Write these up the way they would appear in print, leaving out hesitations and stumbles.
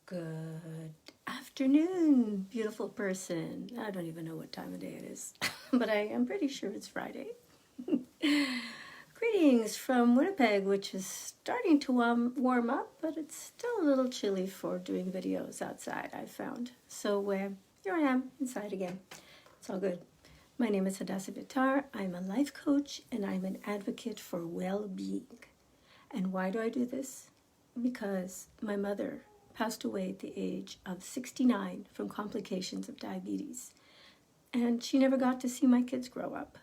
Good afternoon, beautiful person. I don't even know what time of day it is, but I am pretty sure it's Friday. Greetings from Winnipeg, which is starting to warm up, but it's still a little chilly for doing videos outside, I found. So here I am inside again. It's all good. My name is Hadassah Vitar. I'm a life coach and I'm an advocate for well-being. And why do I do this? Because my mother passed away at the age of 69 from complications of diabetes. And she never got to see my kids grow up.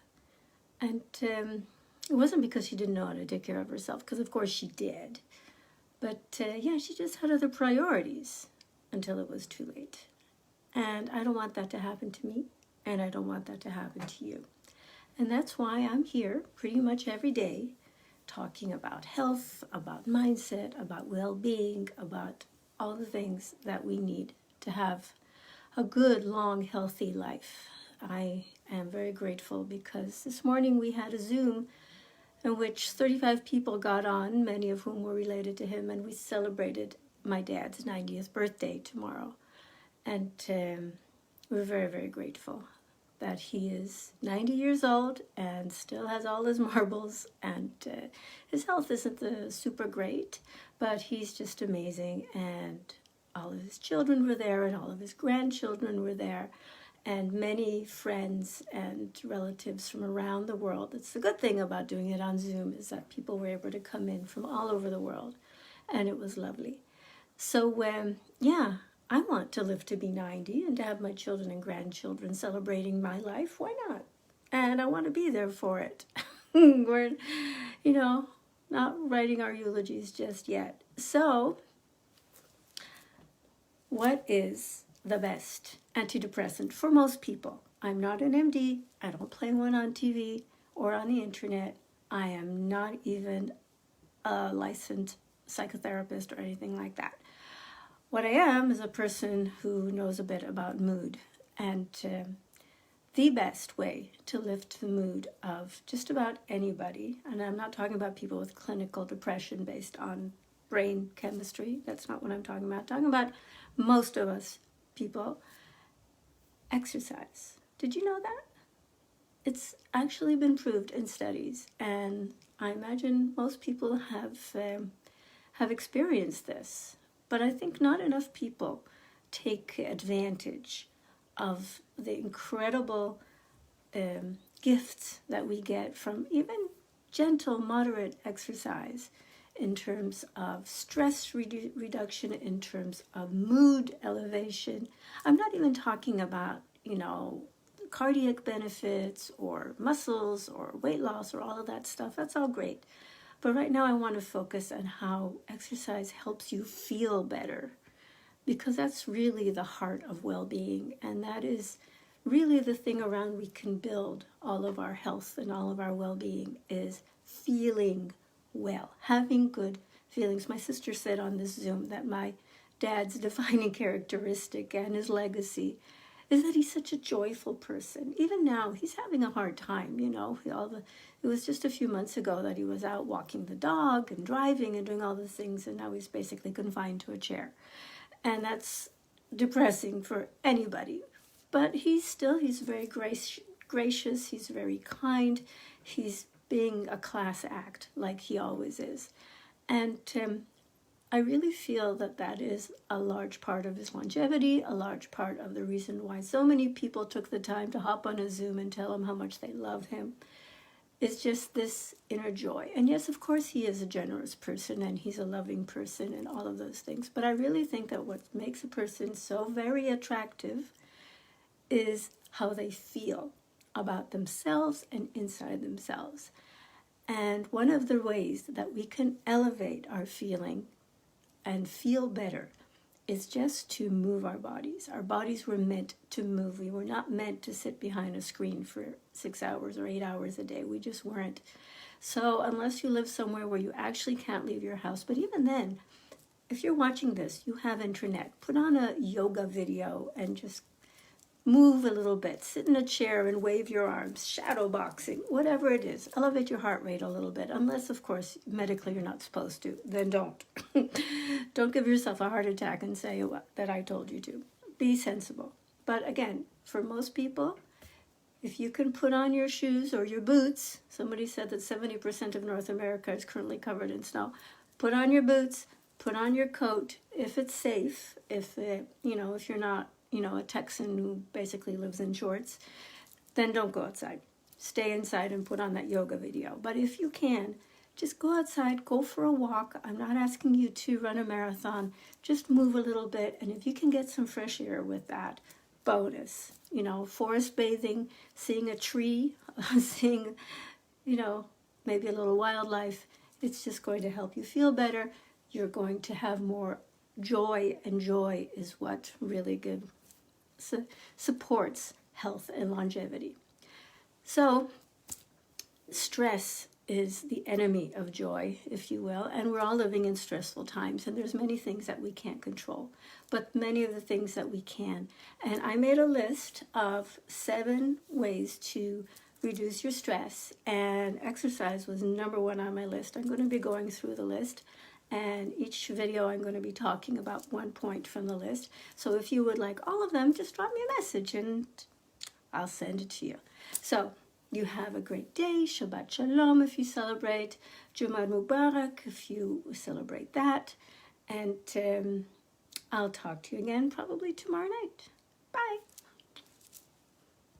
And it wasn't because she didn't know how to take care of herself, because of course she did. But she just had other priorities until it was too late. And I don't want that to happen to me, and I don't want that to happen to you. And that's why I'm here pretty much every day talking about health, about mindset, about well-being, about all the things that we need to have a good, long, healthy life. I am very grateful because this morning we had a Zoom in which 35 people got on, many of whom were related to him, and we celebrated my dad's 90th birthday tomorrow. And we're very, very grateful that he is 90 years old and still has all his marbles, and his health isn't the super great, but he's just amazing. And all of his children were there, and all of his grandchildren were there, and many friends and relatives from around the world. It's the good thing about doing it on Zoom, is that people were able to come in from all over the world, and it was lovely. So I want to live to be 90 and to have my children and grandchildren celebrating my life. Why not? And I want to be there for it. We're, not writing our eulogies just yet. So, what is the best antidepressant for most people? I'm not an MD. I don't play one on TV or on the internet. I am not even a licensed psychotherapist or anything like that. What I am is a person who knows a bit about mood, and the best way to lift the mood of just about anybody, and I'm not talking about people with clinical depression based on brain chemistry, that's not what I'm talking about. I'm talking about most of us people, exercise. Did you know that? It's actually been proved in studies, and I imagine most people have experienced this. But I think not enough people take advantage of the incredible gifts that we get from even gentle, moderate exercise in terms of stress reduction, in terms of mood elevation. I'm not even talking about, cardiac benefits or muscles or weight loss or all of that stuff. That's all great. But right now I want to focus on how exercise helps you feel better, because that's really the heart of well-being, and that is really the thing around we can build all of our health and all of our well-being, is feeling well, having good feelings. My sister said on this Zoom that my dad's defining characteristic and his legacy is that he's such a joyful person. Even now, he's having a hard time, it was just a few months ago that he was out walking the dog and driving and doing all the things, and now he's basically confined to a chair. And that's depressing for anybody. But he's very gracious, he's very kind, he's being a class act like he always is. And I really feel that is a large part of his longevity, a large part of the reason why so many people took the time to hop on a Zoom and tell him how much they love him. It's just this inner joy. And yes, of course, he is a generous person and he's a loving person and all of those things. But I really think that what makes a person so very attractive is how they feel about themselves and inside themselves. And one of the ways that we can elevate our feeling and feel better is just to move our bodies. Our bodies were meant to move. We were not meant to sit behind a screen for 6 hours or 8 hours a day. We just weren't. So unless you live somewhere where you actually can't leave your house, but even then, if you're watching this, you have internet, put on a yoga video and just Move a little bit, sit in a chair and wave your arms, shadow boxing, whatever it is. Elevate your heart rate a little bit, unless, of course, medically you're not supposed to. Then don't. Don't give yourself a heart attack and say that I told you to. Be sensible. But again, for most people, if you can put on your shoes or your boots, somebody said that 70% of North America is currently covered in snow. Put on your boots, put on your coat if it's safe, if you're not a Texan who basically lives in shorts, then don't go outside. Stay inside and put on that yoga video. But if you can, just go outside, go for a walk. I'm not asking you to run a marathon. Just move a little bit. And if you can get some fresh air with that, bonus. Forest bathing, seeing a tree, seeing, maybe a little wildlife. It's just going to help you feel better. You're going to have more joy, and joy is what really supports health and longevity. So stress is the enemy of joy, if you will, and we're all living in stressful times, and there's many things that we can't control, but many of the things that we can. And I made a list of 7 ways to reduce your stress, and exercise was number 1 on my list. I'm going to be going through the list, and each video I'm going to be talking about one point from the list. So if you would like all of them, just drop me a message and I'll send it to you. So you have a great day. Shabbat Shalom if you celebrate. Jumad Mubarak if you celebrate that. And I'll talk to you again probably tomorrow night. Bye.